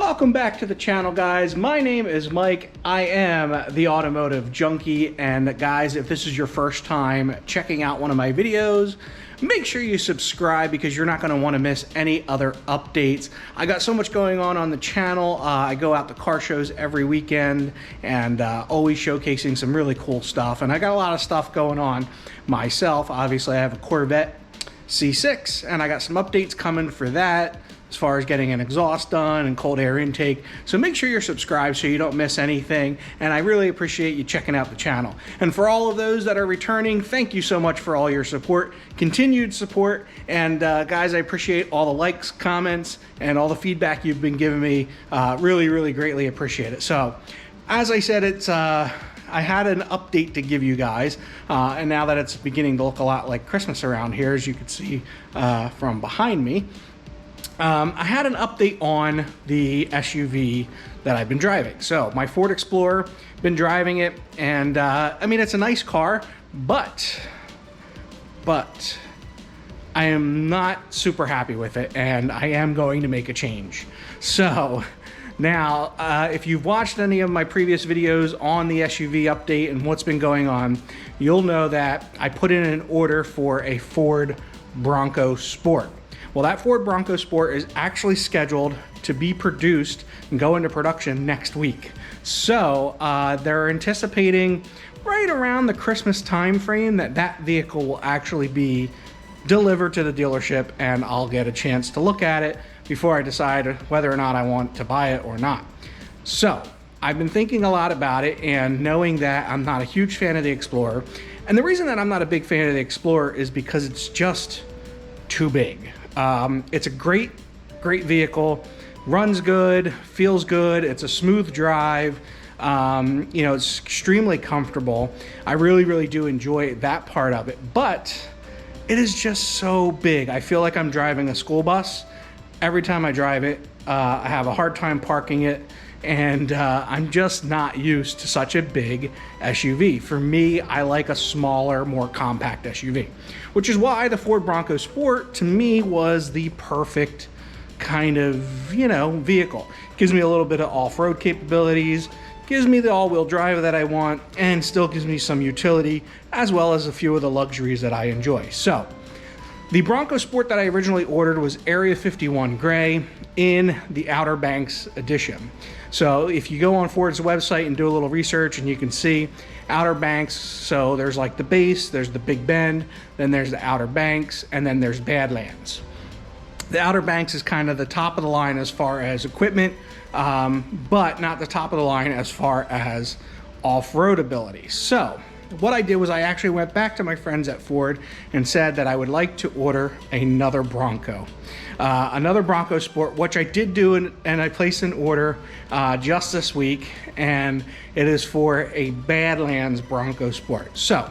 Welcome back to the channel, guys. My name is Mike. I am the automotive junkie, and guys, if this is your first time checking out one of my videos, make sure you subscribe because you're not going to want to miss any other updates. I got so much going on the channel. I go out to car shows every weekend and always showcasing some really cool stuff, and I got a lot of stuff going on myself. Obviously, I have a Corvette C6 and I got some updates coming for that as far as getting an exhaust done and cold air intake. So make sure you're subscribed so you don't miss anything, and I really appreciate you checking out the channel. And for all of those that are returning, thank you so much for all your support, continued support, and guys, I appreciate all the likes, comments, and all the feedback you've been giving me. Really greatly appreciate it. So as I said, it's I had an update to give you guys, and now that it's beginning to look a lot like Christmas around here, as you can see from behind me, I had an update on the SUV that I've been driving. So my Ford Explorer, been driving it, and I mean, it's a nice car, but I am not super happy with it, and I am going to make a change. So now, if you've watched any of my previous videos on the SUV update and what's been going on, you'll know that I put in an order for a Ford Bronco Sport. Well, that Ford Bronco Sport is actually scheduled to be produced and go into production next week. So they're anticipating right around the Christmas time frame that vehicle will actually be delivered to the dealership, and I'll get a chance to look at it before I decide whether or not I want to buy it or not. So I've been thinking a lot about it, and knowing that I'm not a huge fan of the Explorer, and the reason that I'm not a big fan of the Explorer is because it's just too big. It's a great vehicle, runs good, feels good, it's a smooth drive, you know, it's extremely comfortable. I really do enjoy that part of it, but it is just so big. I feel like I'm driving a school bus. Every time I drive it, I have a hard time parking it, and I'm just not used to such a big SUV. For me, I like a smaller, more compact SUV, which is why the Ford Bronco Sport, to me, was the perfect kind of, you know, vehicle. Gives me a little bit of off-road capabilities, gives me the all-wheel drive that I want, and still gives me some utility, as well as a few of the luxuries that I enjoy. So the Bronco Sport that I originally ordered was Area 51 Gray in the Outer Banks edition. So if you go on Ford's website and do a little research, and you can see Outer Banks, so there's like the base, there's the Big Bend, then there's the Outer Banks, and then there's Badlands. The Outer Banks is kind of the top of the line as far as equipment, but not the top of the line as far as off-road ability. So what I did was I actually went back to my friends at Ford and said that I would like to order another Bronco. Another Bronco Sport, which I did do, and I placed an order just this week, and it is for a Badlands Bronco Sport. So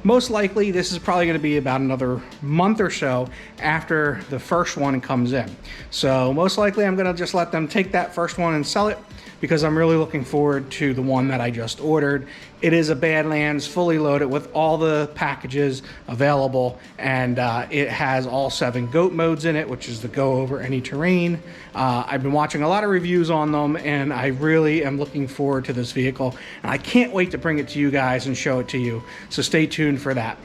most likely this is probably going to be about another month or so after the first one comes in. So most likely I'm going to just let them take that first one and sell it, because I'm really looking forward to the one that I just ordered. It is a Badlands, fully loaded with all the packages available, and it has all 7 GOAT modes in it, which is the go over any terrain. I've been watching a lot of reviews on them, and I really am looking forward to this vehicle, and I can't wait to bring it to you guys and show it to you. So stay tuned for that.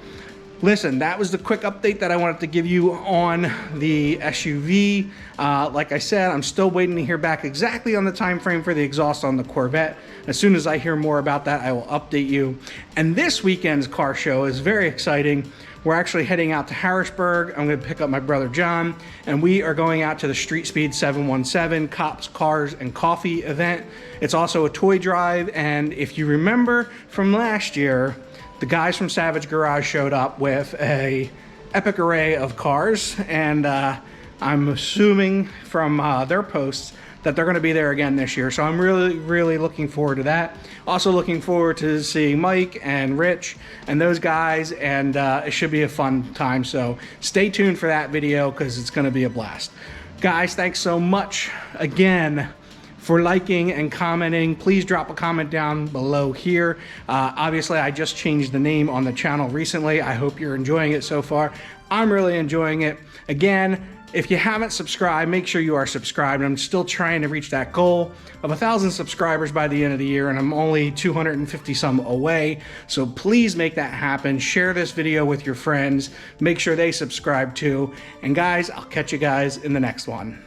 Listen, that was the quick update that I wanted to give you on the SUV. Like I said, I'm still waiting to hear back exactly on the time frame for the exhaust on the Corvette. As soon as I hear more about that, I will update you. And this weekend's car show is very exciting. We're actually heading out to Harrisburg. I'm going to pick up my brother John, and we are going out to the Street Speed 717 Cops, Cars, and Coffee event. It's also a toy drive, and if you remember from last year, the guys from Savage Garage showed up with a epic array of cars, and I'm assuming from their posts that they're going to be there again this year. So I'm really looking forward to that. Also looking forward to seeing Mike and Rich and those guys, and it should be a fun time. So stay tuned for that video, because it's going to be a blast. Guys, thanks so much again for liking and commenting. Please drop a comment down below here. Obviously, I just changed the name on the channel recently. I hope you're enjoying it so far. I'm really enjoying it. Again, If you haven't subscribed, make sure you are subscribed. I'm still trying to reach that goal of 1,000 subscribers by the end of the year, and I'm only 250 some away. So please make that happen. Share this video with your friends. Make sure they subscribe too. And guys, I'll catch you guys in the next one.